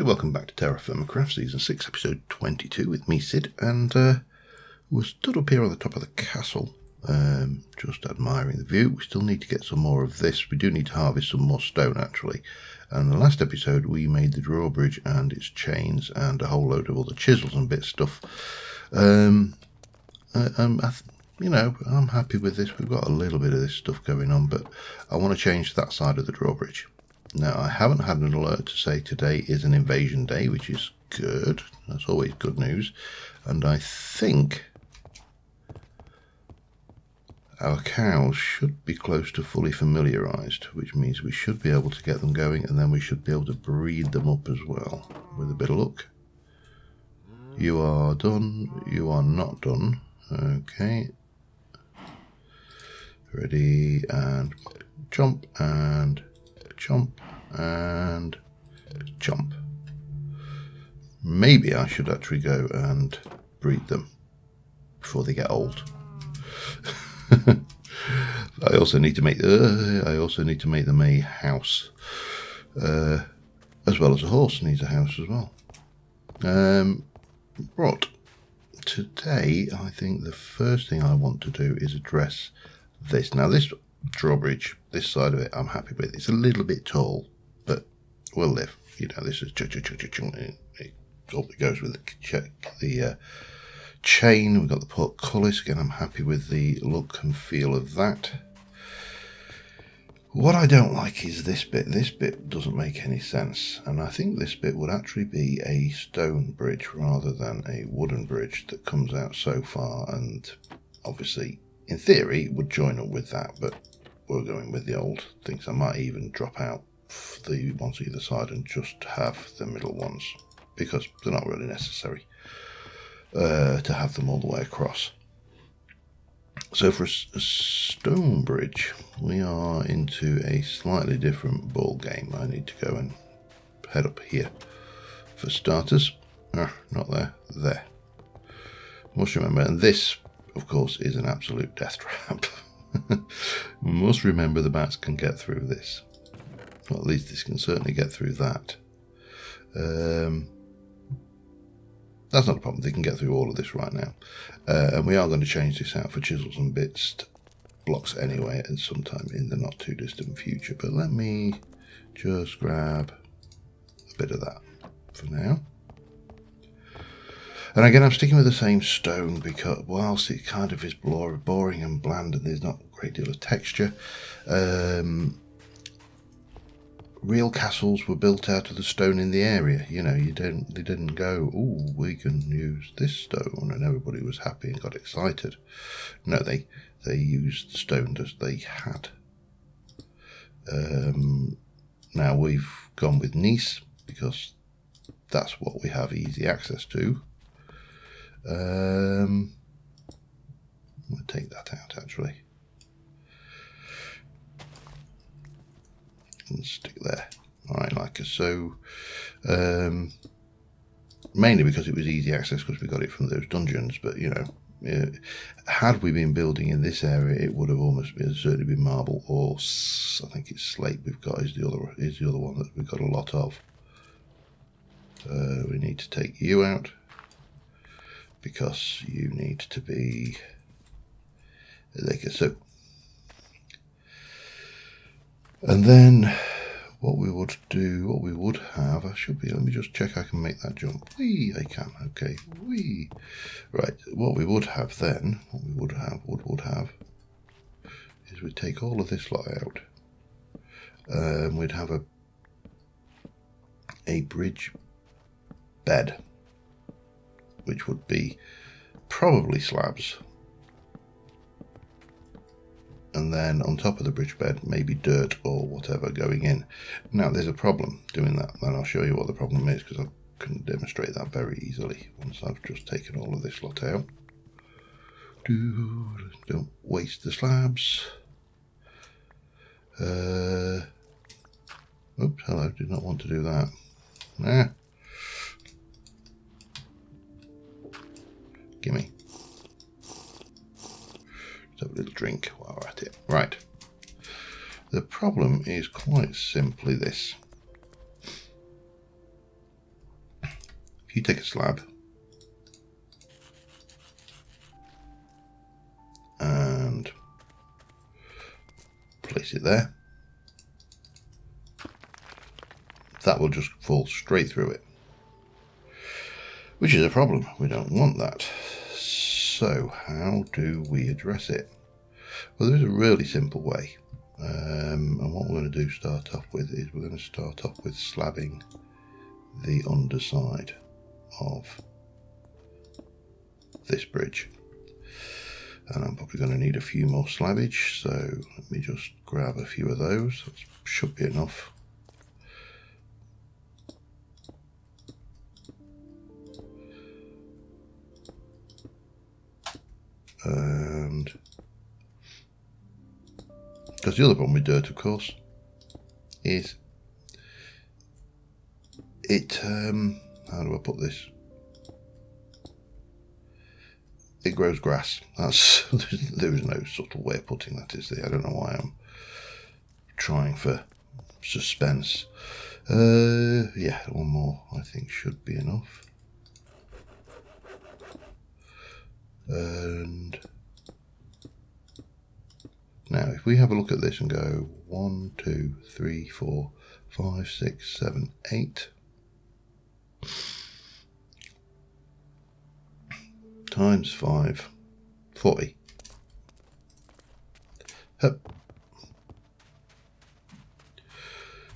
Welcome back to TerraFirmaCraft Season 6, Episode 22 with me, Sid, and we're stood up here on the top of the castle, just admiring the view. We still need to get some more of this. We do need to harvest some more stone, actually. And in the last episode, we made the drawbridge and its chains and a whole load of other chisels and bit stuff. I'm happy with this. We've got a little bit of this stuff going on, but I want to change that side of the drawbridge. Now, I haven't had an alert to say today is an invasion day, which is good. That's always good news. And I think our cows should be close to fully familiarised, which means we should be able to get them going, and then we should be able to breed them up as well, with a bit of luck. You are done. You are not done. Okay. Ready, and jump, and chomp, and chomp. Maybe I should actually go and breed them before they get old. I also need to make them a house, as well as a horse needs a house as well. But today, I think the first thing I want to do is address this. Now, this drawbridge, this side of it, I'm happy with. It's a little bit tall, but we'll live. You know, this is it all goes with the chain. We've got the portcullis again. I'm happy with the look and feel of that. What I don't like is this bit. This bit doesn't make any sense, and I think this bit would actually be a stone bridge rather than a wooden bridge that comes out so far, and obviously in theory it would join up with that, but we're going with the old things. I might even drop out the ones either side and just have the middle ones, because they're not really necessary to have them all the way across. So for a stone bridge, we are into a slightly different ball game. I need to go and head up here. For starters, not there, there. Must remember, and this, of course, is an absolute death trap. We must remember the bats can get through this. Well, at least this can certainly get through that. That's not a problem. They can get through all of this right now. And we are going to change this out for chisels and bits blocks anyway at some time in the not too distant future. But let me just grab a bit of that for now. And again, I'm sticking with the same stone because whilst it kind of is boring and bland and there's not a great deal of texture, real castles were built out of the stone in the area. You know, they didn't go, oh, we can use this stone, and everybody was happy and got excited. No, they used the stone that they had. Now we've gone with Nice because that's what we have easy access to. I'm going to take that out actually. And stick there. Alright, like so. Mainly because it was easy access because we got it from those dungeons, but you know, had we been building in this area, it would have almost been certainly been marble, or I think it's slate we've got is the other one that we've got a lot of. We need to take you out because you need to be like so. And then what we would have, let me just check I can make that jump. Whee, I can, okay, whee. Right, what we would have is we'd take all of this lot out. We'd have a bridge bed, which would be probably slabs. And then on top of the bridge bed, maybe dirt or whatever going in. Now, there's a problem doing that, and I'll show you what the problem is because I can demonstrate that very easily once I've just taken all of this lot out. Don't waste the slabs. Oops, hello, did not want to do that. Gimme. Let's have a little drink while we're at it. Right. The problem is quite simply this. If you take a slab and place it there, that will just fall straight through it, which is a problem. We don't want that. So how do we address it? Well, there's a really simple way. And what we're going to do start off with is we're going to start off with slabbing the underside of this bridge. And I'm probably going to need a few more slabbage, so let me just grab a few of those. That should be enough. And because the other problem with dirt, of course, is it, how do I put this? It grows grass. That's there is no subtle way of putting that, is there? I don't know why I'm trying for suspense. Yeah, one more I think should be enough. And now if we have a look at this and go 1, 2, 3, 4, 5, 6, 7, 8 times 5, 40. Hup.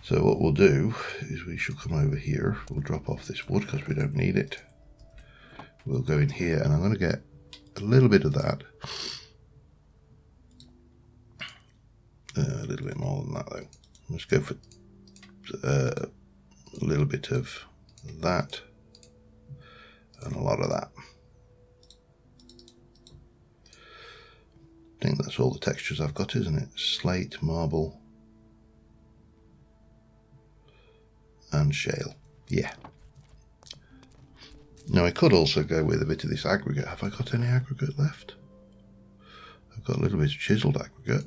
So what we'll do is we shall come over here, we'll drop off this wood because we don't need it. We'll go in here and I'm going to get a little bit of that. A little bit more than that though. Let's go for a little bit of that and a lot of that. I think that's all the textures I've got, isn't it? Slate, marble and shale. Yeah. Now I could also go with a bit of this aggregate. Have I got any aggregate left? I've got a little bit of chiseled aggregate.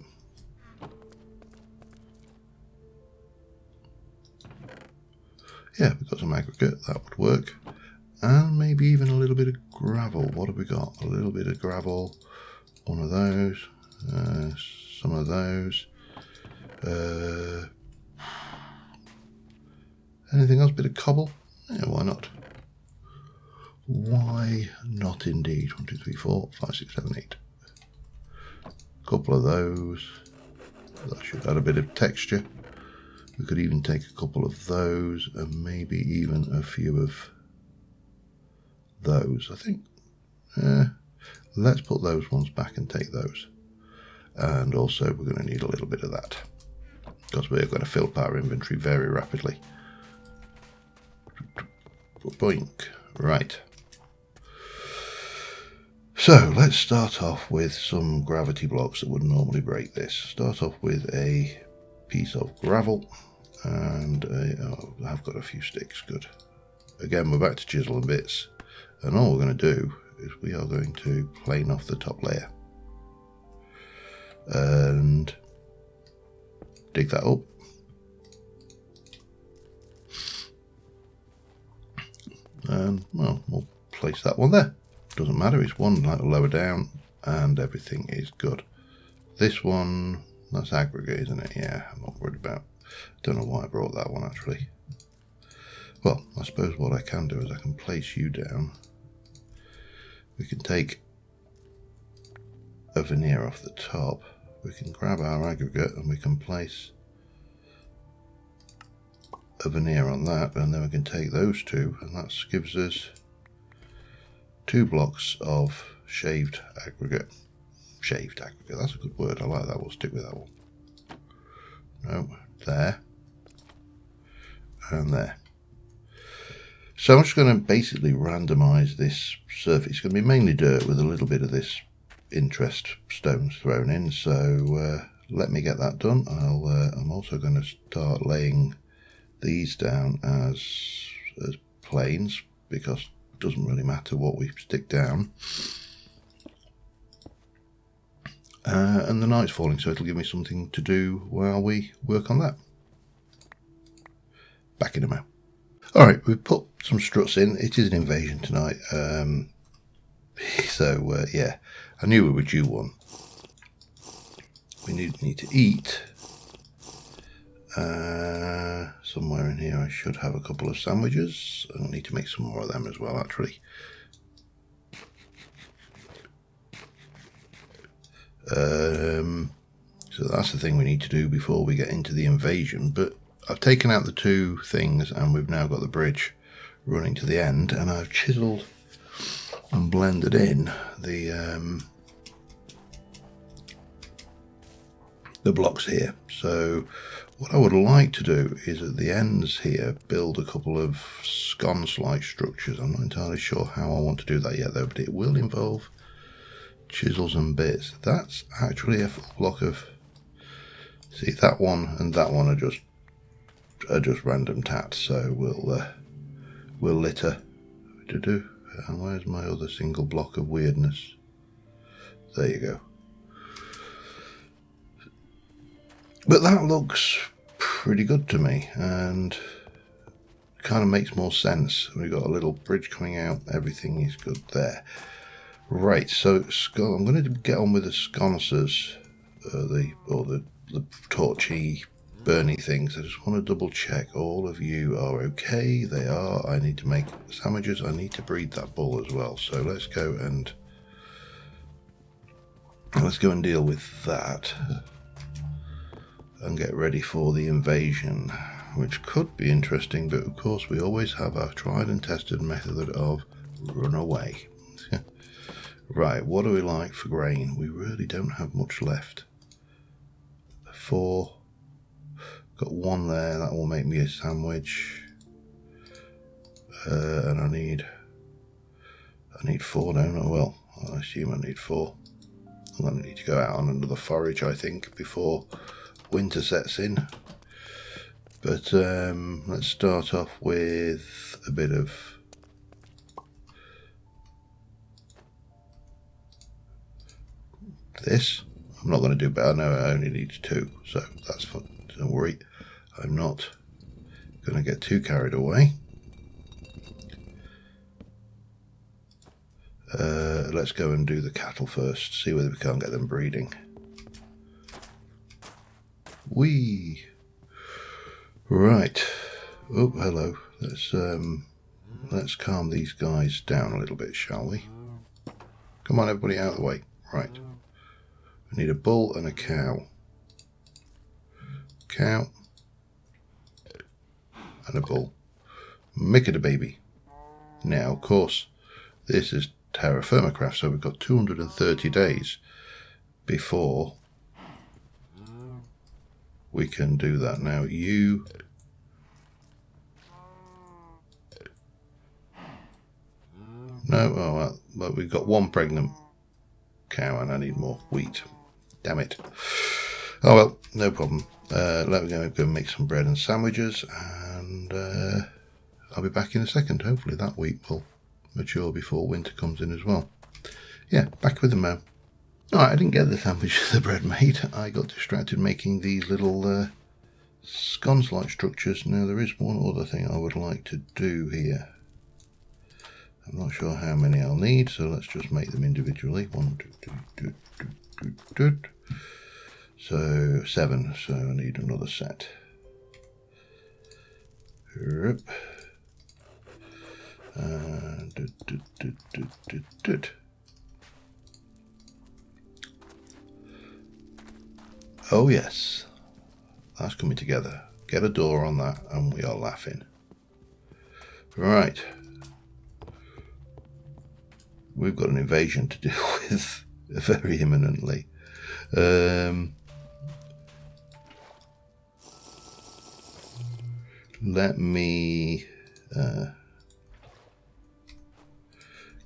Yeah, we've got some aggregate, that would work. And maybe even a little bit of gravel. What have we got? A little bit of gravel, one of those, some of those. Anything else? Bit of cobble? Yeah, why not? Why not indeed? 1, 2, 3, 4, 5, 6, 7, 8. A couple of those. That should add a bit of texture. We could even take a couple of those and maybe even a few of those. I think let's put those ones back and take those. And also we're going to need a little bit of that because we're going to fill up our inventory very rapidly. Boink. Right. So let's start off with some gravity blocks that would normally break this. Start off with a piece of gravel and oh, I've got a few sticks. Good. Again, we're back to chisel and bits, and all we're going to do is we are going to plane off the top layer and dig that up. And well, we'll place that one there. Doesn't matter, it's one lower down and everything is good. This one, that's aggregate, isn't it? Yeah, I'm not worried about. Don't know why I brought that one actually. Well, I suppose what I can do is I can place you down. We can take a veneer off the top. We can grab our aggregate and we can place a veneer on that, and then we can take those two, and that gives us 2 blocks of shaved aggregate. Shaved aggregate, that's a good word, I like that, we'll stick with that one. No, there and there. So I'm just going to basically randomize this surface. It's going to be mainly dirt with a little bit of this interest stones thrown in, so let me get that done. I'm also going to start laying these down as planes, because it doesn't really matter what we stick down. and the night's falling, so it'll give me something to do while we work on that. Back in a moment. Alright, we've put some struts in. It is an invasion tonight, so yeah, I knew we were due one. We need to eat. Somewhere in here I should have a couple of sandwiches. I need to make some more of them as well, actually. So that's the thing we need to do before we get into the invasion. But I've taken out the two things and we've now got the bridge running to the end, and I've chiseled and blended in the blocks here. So what I would like to do is at the ends here build a couple of sconce-like structures. I'm not entirely sure how I want to do that yet though, but it will involve chisels and bits. That's actually a full block of, see, that one and that one are just random tats, so we'll litter. And where's my other single block of weirdness? There you go. But that looks pretty good to me, and kind of makes more sense. We've got a little bridge coming out, everything is good there. Right, so I'm going to get on with the sconces, the torchy, burny things. I just want to double check all of you are okay. They are. I need to make sandwiches. I need to breed that bull as well. So let's go and deal with that and get ready for the invasion, which could be interesting, but of course we always have our tried and tested method of run away. Right, what do we like for grain? We really don't have much left. 4. Got 1 there, that will make me a sandwich. And I need 4, don't I? Well, I assume I need 4. I'm going to need to go out on another forage, I think, before winter sets in. But let's start off with a bit of this. I'm not going to do better. I know I only need 2, so that's fine. Don't worry, I'm not going to get too carried away. Let's go and do the cattle first, see whether we can't get them breeding. Whee! Right. Oh, hello. Let's calm these guys down a little bit, shall we? Come on, everybody, out of the way. Right. We need a bull and a cow. Cow and a bull. Make it a baby. Now, of course, this is TerraFirmaCraft, so we've got 230 days before we can do that. Now, you... No, oh, well, but we've got 1 pregnant cow and I need more wheat. Damn it. Oh well, no problem. Let me go and make some bread and sandwiches, and I'll be back in a second. Hopefully that wheat will mature before winter comes in as well. Yeah, back with the mow. Alright, I didn't get the sandwich the bread made. I got distracted making these little sconce-like structures. Now there is one other thing I would like to do here. I'm not sure how many I'll need, so let's just make them individually. 1, 2, 2. So 7, so I need another set. Oh yes, that's coming together. Get a door on that and we are laughing. Right. We've got an invasion to deal with very imminently. Let me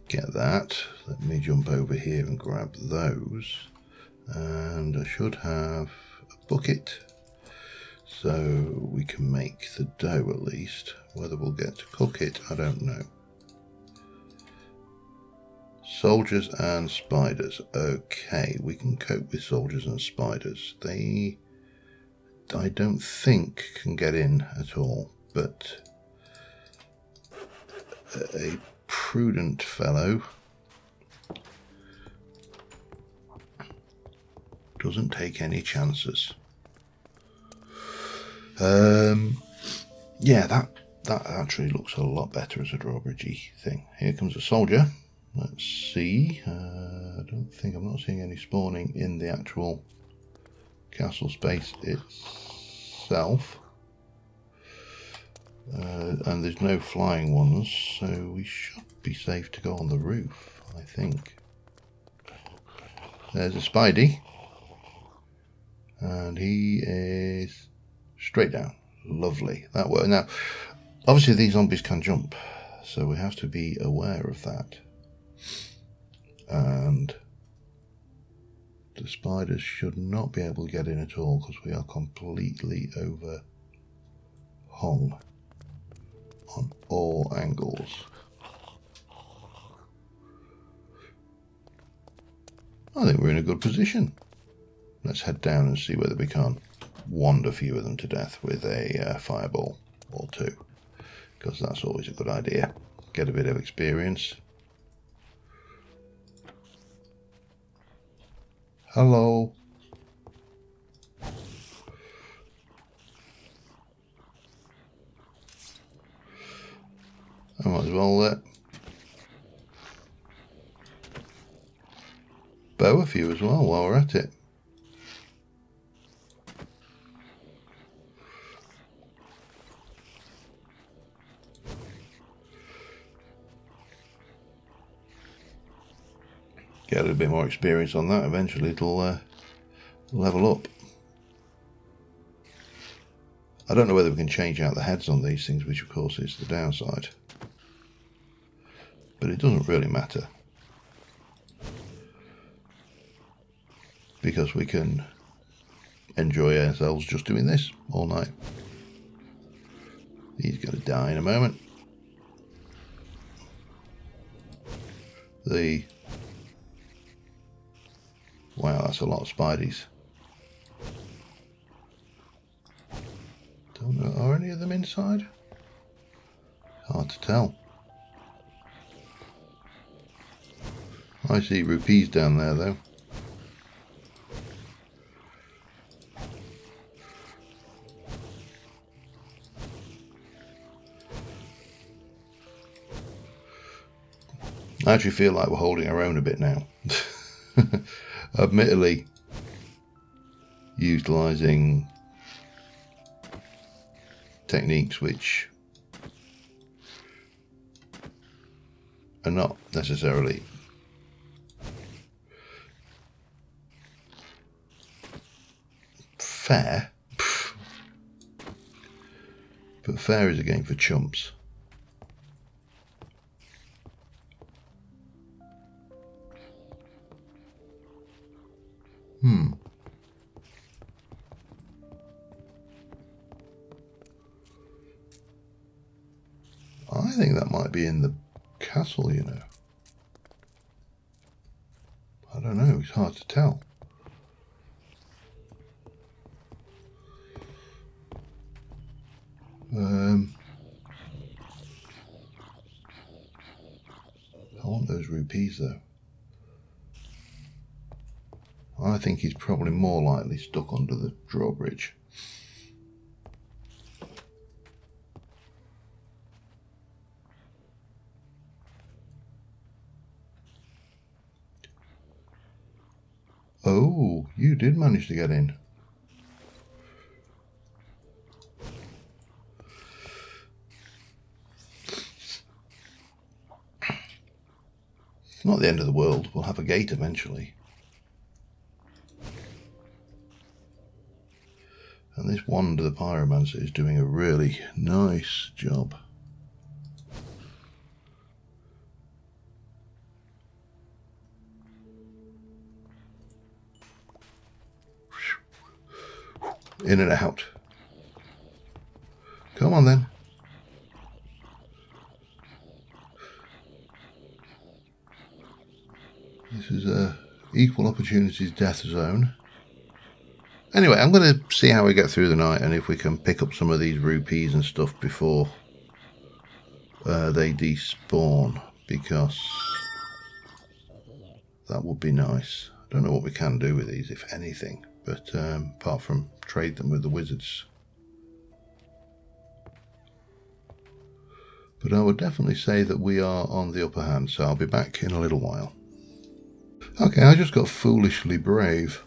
get that. Let me jump over here and grab those. And I should have a bucket, so we can make the dough at least. Whether we'll get to cook it, I don't know. Soldiers and spiders. Okay, we can cope with soldiers and spiders. They, I don't think, can get in at all, but a prudent fellow doesn't take any chances. Yeah, that actually looks a lot better as a drawbridgey thing. Here comes a soldier. Let's see. I don't think, I'm not seeing any spawning in the actual castle space itself. And there's no flying ones, so we should be safe to go on the roof, I think. There's a Spidey. And he is straight down. Lovely. That worked. Now, obviously these zombies can jump, so we have to be aware of that. And the spiders should not be able to get in at all because we are completely overhung on all angles. I think we're in a good position. Let's head down and see whether we can't wand a few of them to death with a fireball or two, because that's always a good idea. Get a bit of experience. Hello. I might as well bow a few as well while we're at it. Get a little bit more experience on that. Eventually it'll level up. I don't know whether we can change out the heads on these things, which of course is the downside. But it doesn't really matter, because we can enjoy ourselves just doing this all night. He's going to die in a moment. Wow, that's a lot of spideys. Don't know, are any of them inside? Hard to tell. I see rupees down there though. I actually feel like we're holding our own a bit now. Admittedly, utilising techniques which are not necessarily fair, but fair is a game for chumps. I think that might be in the castle, you know. I don't know, it's hard to tell. I want those rupees though. I think he's probably more likely stuck under the drawbridge. Oh, you did manage to get in. It's not the end of the world. We'll have a gate eventually. And this wand of the pyromancer is doing a really nice job. In and out. Come on then. Equal opportunities death zone. Anyway, I'm going to see how we get through the night and if we can pick up some of these rupees and stuff before they despawn, because that would be nice. I don't know what we can do with these, if anything, but apart from trade them with the wizards. But I would definitely say that we are on the upper hand, so I'll be back in a little while. Okay, I just got foolishly brave.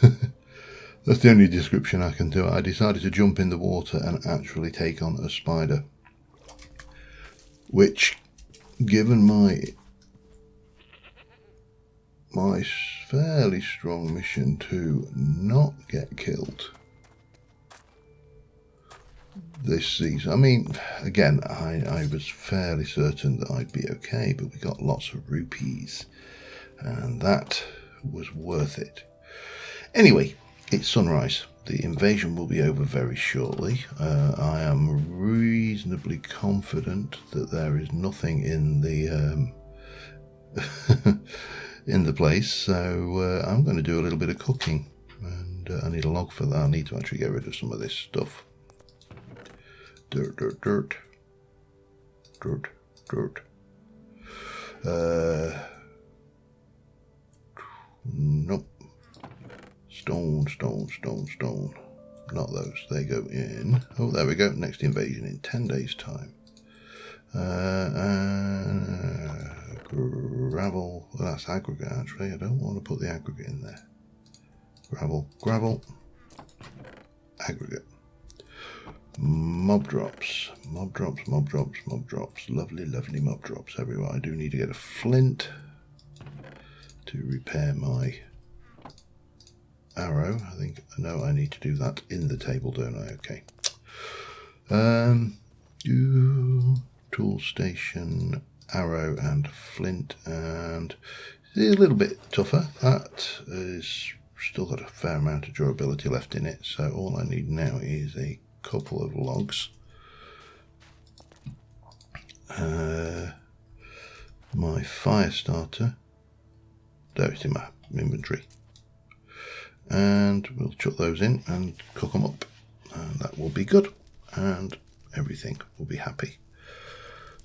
That's the only description I can do. I decided to jump in the water and actually take on a spider, which, given my fairly strong mission to not get killed this season. I mean, again, I was fairly certain that I'd be okay, but we got lots of rupees, and that was worth it. Anyway, it's sunrise. The invasion will be over very shortly. I am reasonably confident that there is nothing in the in the place, so I'm going to do a little bit of cooking, and I need a log for that. I need to actually get rid of some of this stuff. Dirt. Nope. Stone. Not those. They go in. Oh, there we go. Next invasion in 10 days' time. Gravel. Well, that's aggregate, actually. I don't want to put the aggregate in there. Gravel. Aggregate. Mob drops. Lovely mob drops everywhere. I do need to get a flint to repair my arrow. I think, no, I need to do that in the table, don't I? Okay. Tool station, arrow and flint, and it's a little bit tougher. That is still got a fair amount of durability left in it, so all I need now is a couple of logs. My fire starter, there it's in my inventory, and we'll chuck those in and cook them up, and that will be good, and everything will be happy.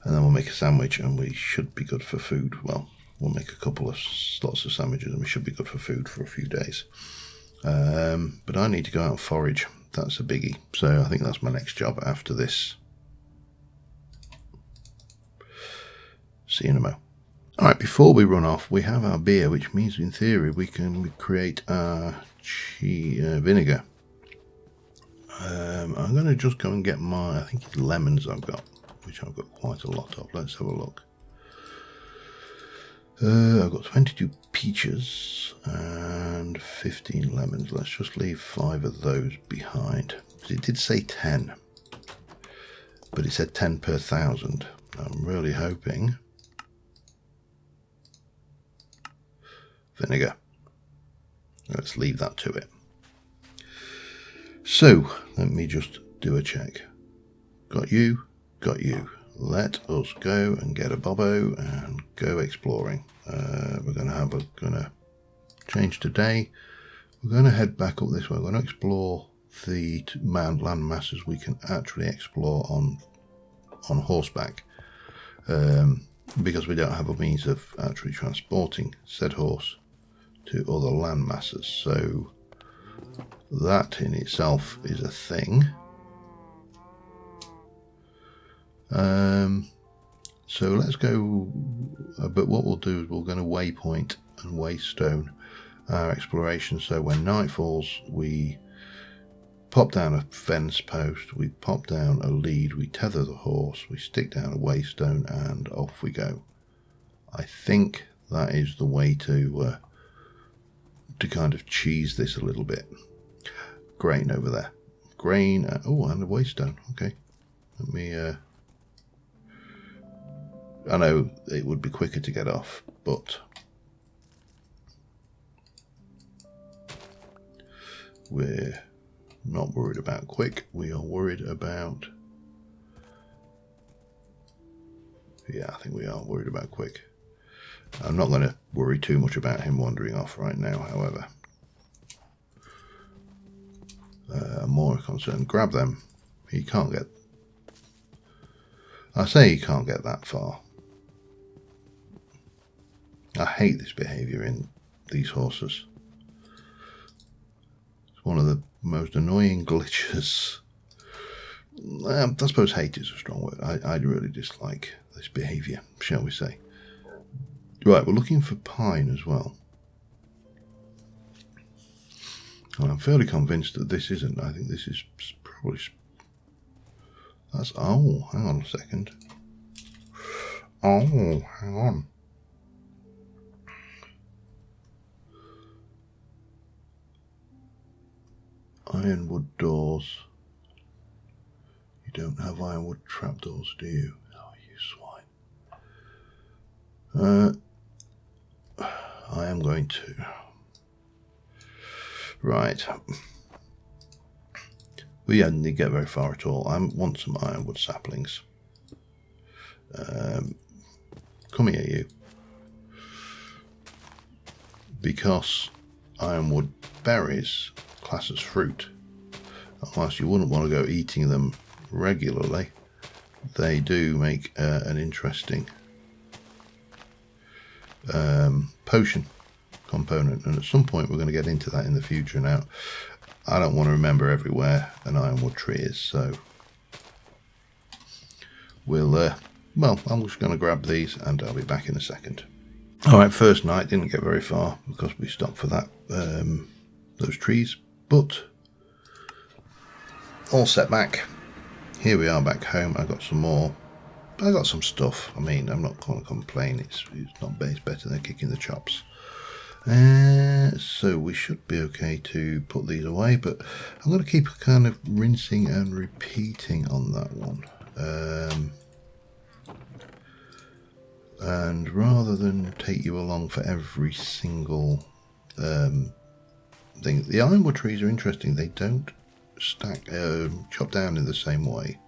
And then we'll make a sandwich and we should be good for food. Well, we'll make a couple of lots of sandwiches and we should be good for food for a few days. But I need to go out and forage. That's a biggie. So I think that's my next job after this. See you in a mo. Alright, before we run off, we have our beer, which means in theory we can create our vinegar. I'm going to just go and get my, I think it's lemons I've got, which I've got quite a lot of. Let's have a look. I've got 22 peaches and 15 lemons. Let's just leave 5 of those behind. It did say 10, but it said 10 per 1,000. I'm really hoping. Vinegar. Let's leave that to it. So, let me just do a check. Got you. Let us go and get a bobbo and go exploring. We're going to change today. We're going to head back up this way. We're going to explore the land masses we can actually explore on horseback, because we don't have a means of actually transporting said horse to other land masses. So that in itself is a thing. So let's go, but what we'll do is we're going to waypoint and waystone our exploration, so when night falls we pop down a fence post, we pop down a lead, we tether the horse, we stick down a waystone and off we go. I think that is the way to kind of cheese this a little bit. Grain over there. Grain, oh, and a waystone. Okay, let me I know it would be quicker to get off, but we're not worried about quick. We are worried about, yeah, I think we are worried about quick. I'm not going to worry too much about him wandering off right now, however. I'm more concerned. Grab them. He can't get... I say he can't get that far. I hate this behaviour in these horses. It's one of the most annoying glitches. I suppose hate is a strong word. I really dislike this behaviour, shall we say. Right, we're looking for pine as well. And I'm fairly convinced that this isn't. I think this is probably... That's... Oh, hang on a second. Oh, hang on. Ironwood doors. You don't have ironwood trapdoors, do you? Oh, you swine. I am going to... Right. We didn't get very far at all. I want some ironwood saplings. Come here, you. Because ironwood berries class as fruit, whilst you wouldn't want to go eating them regularly, they do make an interesting potion component, and at some point we're going to get into that in the future. Now, I don't want to remember everywhere an ironwood tree is, so we'll well, I'm just going to grab these and I'll be back in a second. Alright, first night didn't get very far because we stopped for that those trees, but all set back. Here we are back home. I got some more. I got some stuff. I mean, I'm not going to complain. It's not bad. It's better than kicking the chops. So we should be okay to put these away, but I'm going to keep kind of rinsing and repeating on that one. And rather than take you along for every single thing, the ironwood trees are interesting. They don't stack, chop down in the same way.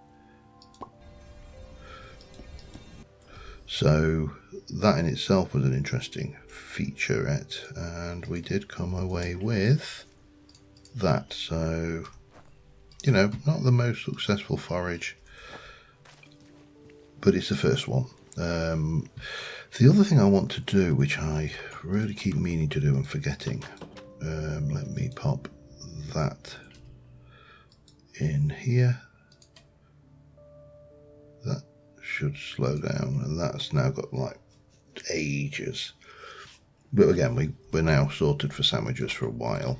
So that in itself was an interesting featurette, and we did come away with that. So, you know, not the most successful forage, but it's the first one. The other thing I want to do, which I really keep meaning to do and forgetting, let me pop that in here. That should slow down, and that's now got like ages. But again, we're now sorted for sandwiches for a while.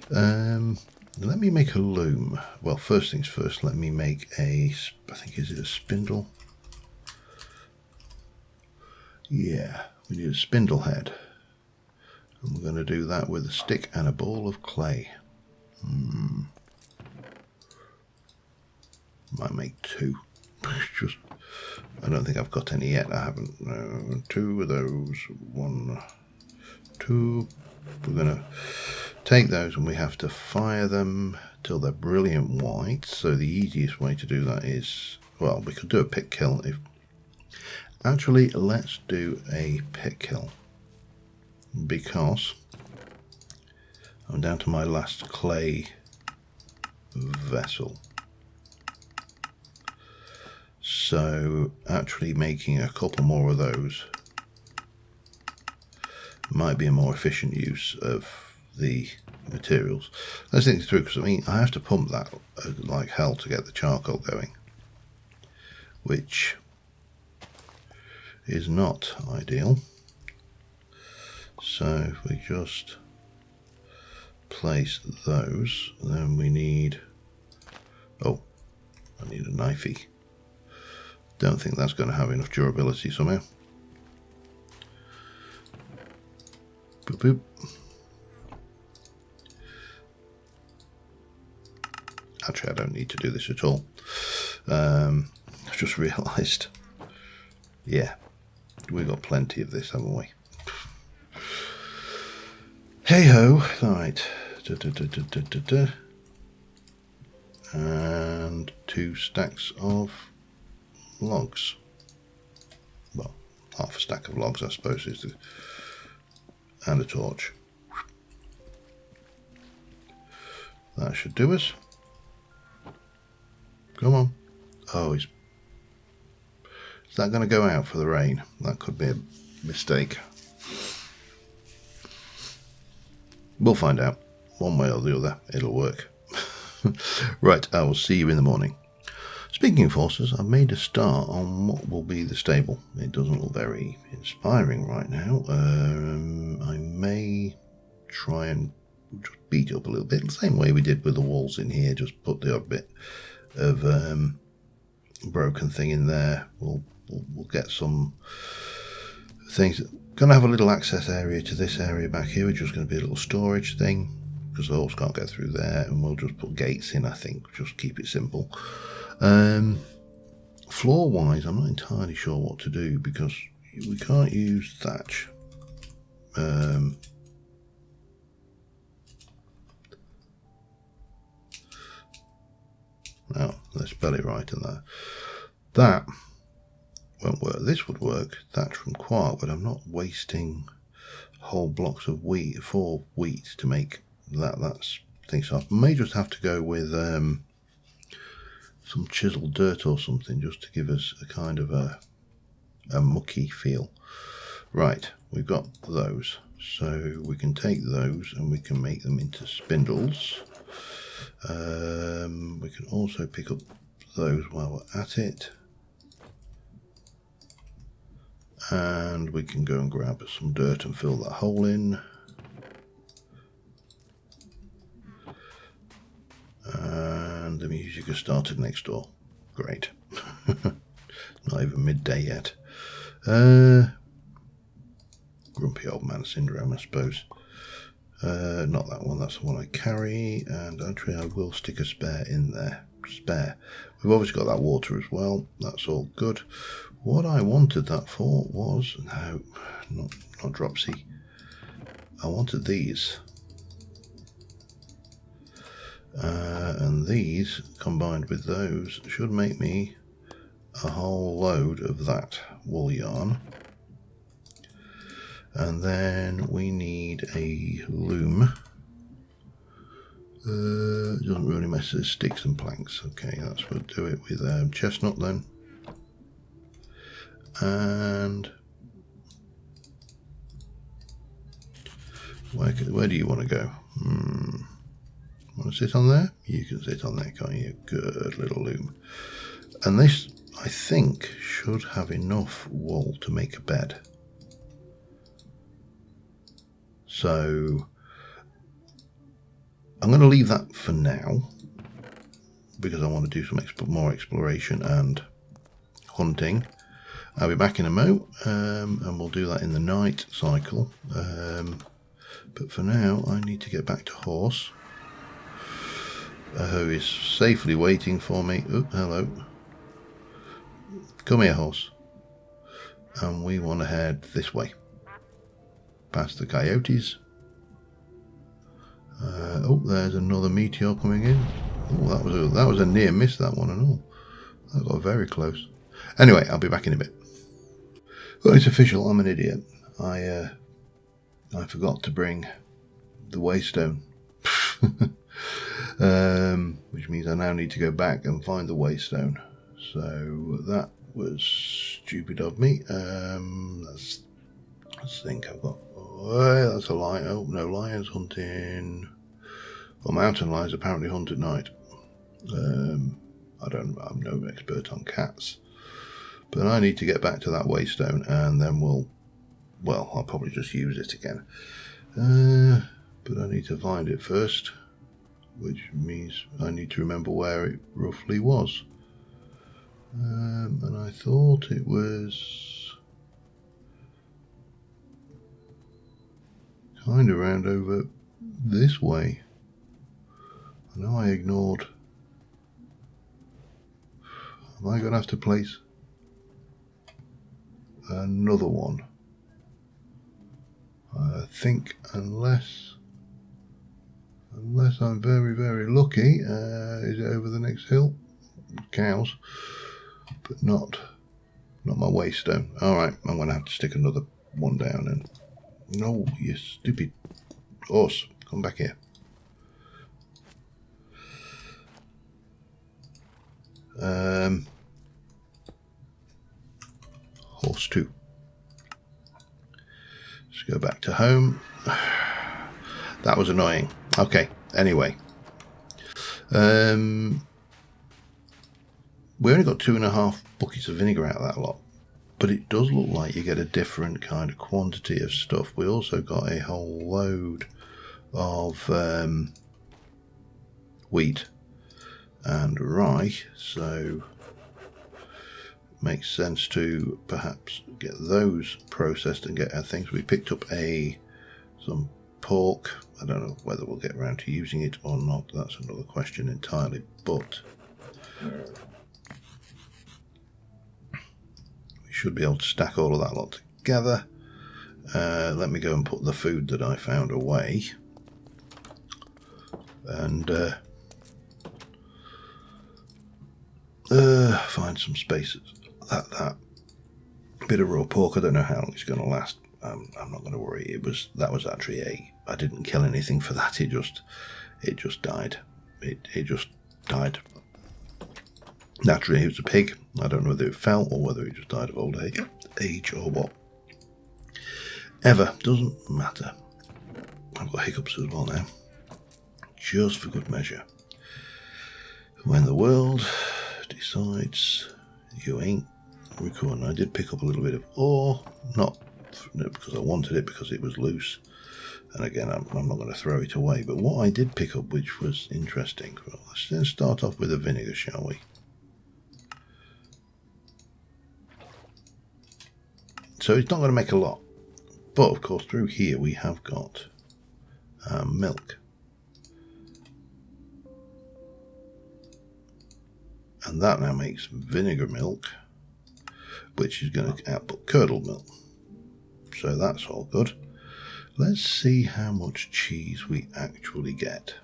Let me make a loom. Well, first things first, let me make a, I think, is it a spindle? Yeah, we need a spindle head. And we're going to do that with a stick and a ball of clay. Might make two. Just, I don't think I've got any yet. I haven't. Two of those. 1, 2. We're going to take those and we have to fire them till they're brilliant white. So the easiest way to do that is, well, we could do a pit kill. Actually, let's do a pit kill, because I'm down to my last clay vessel. So actually making a couple more of those might be a more efficient use of the materials. Let's think through, because I mean, I have to pump that like hell to get the charcoal going, which is not ideal. So if we just place those, then we need, oh, I need a knifey. Don't think that's going to have enough durability somehow. Boop boop. Actually, I don't need to do this at all. I've just realised, yeah, we've got plenty of this, haven't we? Hey ho, right. And 2 stacks of logs. Well, half a stack of logs, I suppose, and a torch. That should do us. Come on. Oh, is that going to go out for the rain? That could be a mistake. We'll find out. One way or the other, it'll work. Right, I will see you in the morning. Speaking of horses, I've made a start on what will be the stable. It doesn't look very inspiring right now. I may try and just beat it up a little bit, the same way we did with the walls in here. Just put the odd bit of broken thing in there. We'll get some things. Going to have a little access area to this area back here, which is just going to be a little storage thing, because the horse can't go through there, and we'll just put gates in, I think, just keep it simple. Floor wise, I'm not entirely sure what to do, because we can't use thatch. Now let's spell it right in there. That won't work. This would work, thatch from quark, but I'm not wasting whole blocks of wheat for wheat to make that's thing. So I may just have to go with some chiseled dirt or something, just to give us a kind of a mucky feel. Right, we've got those, so we can take those and we can make them into spindles. We can also pick up those while we're at it, and we can go and grab some dirt and fill that hole in. And the music has started next door. Great. Not even midday yet. Grumpy old man syndrome, I suppose. Not that one, that's the one I carry. And actually I will stick a spare in there. Spare. We've obviously got that water as well. That's all good. What I wanted that for was, no, not dropsy. I wanted these. And these combined with those should make me a whole load of that wool yarn. And then we need a loom. Doesn't really mess with sticks and planks. Okay, that's what we'll do it with chestnut then. And where do you want to go? Want to sit on there? You can sit on there, can't you? Good little loom. And this, I think, should have enough wool to make a bed. So I'm going to leave that for now, because I want to do some more exploration and hunting. I'll be back in a mo, and we'll do that in the night cycle. But for now, I need to get back to horse, who is safely waiting for me. Oh, hello. Come here, horse. And we want to head this way, past the coyotes. Oh, there's another meteor coming in. Oh, that was a near miss, that one and all. That got very close. Anyway, I'll be back in a bit. Well, it's official. I'm an idiot. I forgot to bring the waystone. Which means I now need to go back and find the waystone. So that was stupid of me. Let's think. I've got. Oh, that's a lion. Oh no, lions hunting. Well, mountain lions apparently hunt at night. I'm no expert on cats, but I need to get back to that waystone, and then I'll probably just use it again. But I need to find it first, which means I need to remember where it roughly was. And I thought it was kind of round over this way. I know I ignored. Am I going to have to place another one? I think unless I'm very, very lucky, is it over the next hill? Cows, but not Not my waste stone. Alright, I'm going to have to stick another one down. And no, you stupid horse. Come back here. Horse 2. Let's go back to home. That was annoying. Okay, anyway. We only got 2.5 buckets of vinegar out of that lot. But it does look like you get a different kind of quantity of stuff. We also got a whole load of wheat and rye, so it makes sense to perhaps get those processed and get our things. We picked up some pork. I don't know whether we'll get around to using it or not. That's another question entirely, but we should be able to stack all of that lot together. Let me go and put the food that I found away, and find some spaces. That bit of raw pork, I don't know how long it's going to last. I'm not going to worry. That was actually I didn't kill anything for that. It just died. It just died. Naturally, it was a pig. I don't know whether it fell or whether it just died of old age or what. Doesn't matter. I've got hiccups as well now. Just for good measure. When the world decides you ain't recording. I did pick up a little bit of ore, not because I wanted it, because it was loose. And again, I'm not going to throw it away. But what I did pick up, which was interesting, well, let's start off with the vinegar, shall we? So it's not going to make a lot. But of course, through here we have got milk. And that now makes vinegar milk, which is going to output curdled milk. So that's all good. Let's see how much cheese we actually get.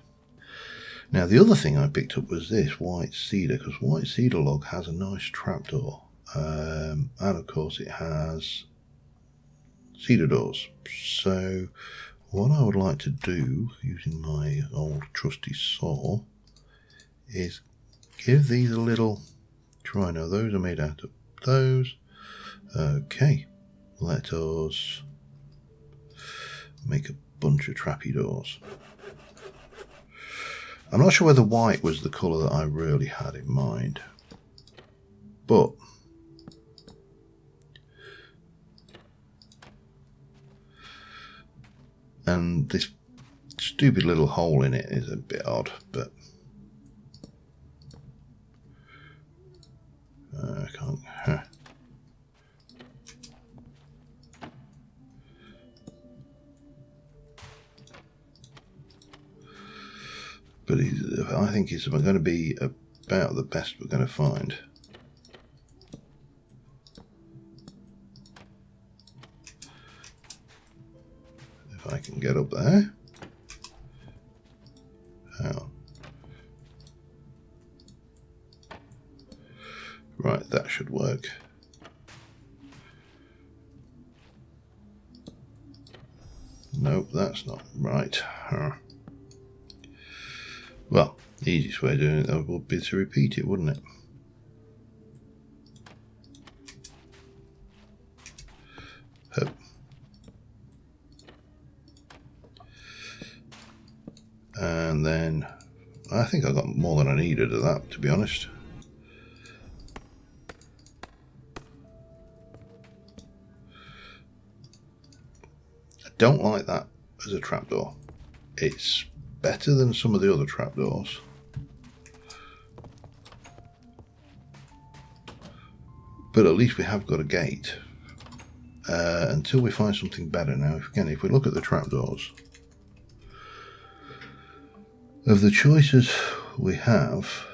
Now, the other thing I picked up was this white cedar, because white cedar log has a nice trapdoor. And of course, it has cedar doors. So what I would like to do, using my old trusty saw, is give these a little try. Now, those are made out of those. Okay, let us make a bunch of trappy doors. I'm not sure whether white was the colour that I really had in mind, but and this stupid little hole in it is a bit odd, but I can't. But I think it's going to be about the best we're going to find. If I can get up there. How? Right, that should work. Nope, that's not right. Well, the easiest way of doing it would be to repeat it, wouldn't it? Hope. And then I think I got more than I needed of that, to be honest. I don't like that as a trapdoor. It's better than some of the other trapdoors. But at least we have got a gate. Until we find something better. Now, if we look at the trapdoors, of the choices we have,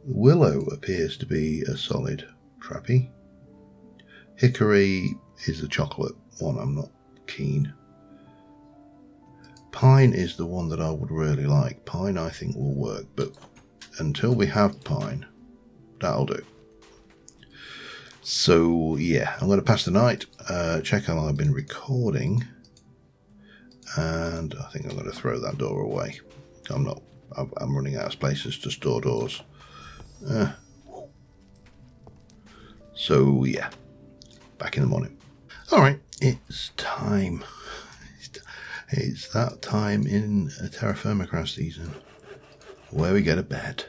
willow appears to be a solid trappy. Hickory is the chocolate one. I'm not keen. Pine is the one that I would really like. Pine I think will work, but until we have pine, that'll do. So yeah, I'm going to pass the night, check how long I've been recording, and I think I'm going to throw that door away. I'm running out of places to store doors. So yeah, back in the morning. All right, it's time. It's that time in a TerraFirmaCraft season where we go to bed.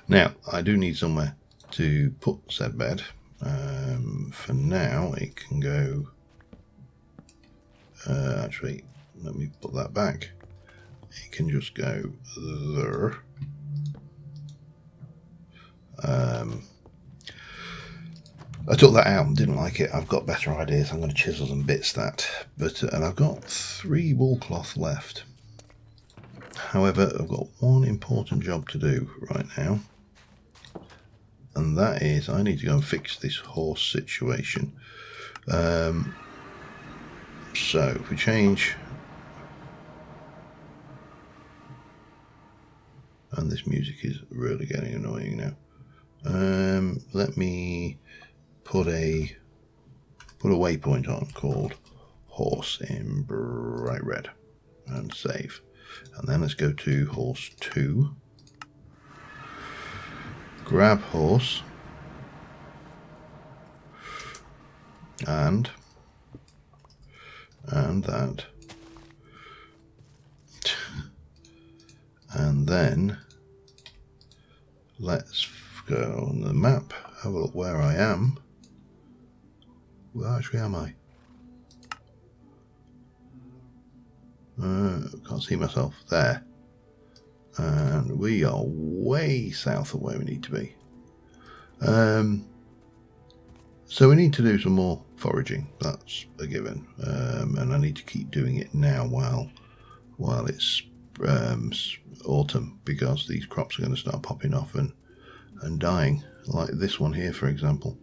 Now, I do need somewhere to put said bed. For now, it can go... actually, let me put that back. It can just go there. I took that out and didn't like it. I've got better ideas. I'm going to chisel and bits that. And I've got 3 wool cloth left. However, I've got one important job to do right now. And that is, I need to go and fix this horse situation. So if we change, and this music is really getting annoying now. Let me put a waypoint on called horse in bright red and save. And then let's go to horse 2. Grab horse and that, and then let's go on the map, have a look where I am. Where actually am I? Can't see myself there. And we are way south of where we need to be. So we need to do some more foraging. That's a given. And I need to keep doing it now while it's autumn, because these crops are going to start popping off and dying, like this one here, for example.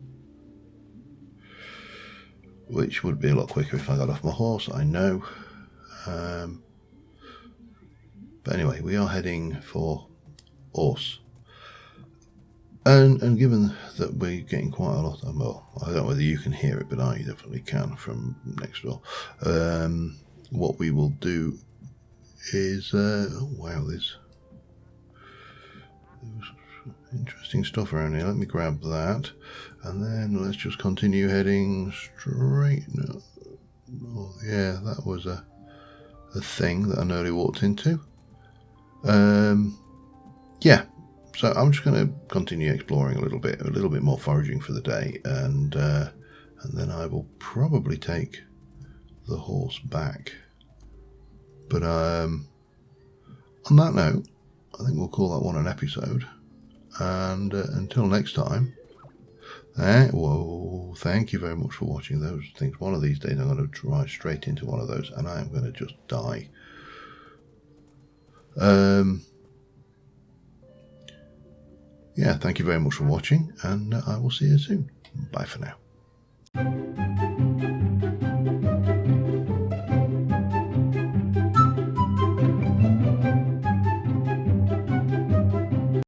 Which would be a lot quicker if I got off my horse, I know. But anyway, we are heading for horse. And given that we're getting quite a lot, well, I don't know whether you can hear it, but I definitely can from next door. What we will do is, oh wow, there's interesting stuff around here. Let me grab that, and then let's just continue heading straight. No, oh yeah, that was a thing that I nearly walked into. Yeah. So I'm just going to continue exploring a little bit more foraging for the day, and then I will probably take the horse back. But on that note, I think we'll call that one an episode. And until next time, whoa! Thank you very much for watching those things. One of these days, I'm going to drive straight into one of those, and I am going to just die. Yeah, thank you very much for watching, and I will see you soon. Bye for now.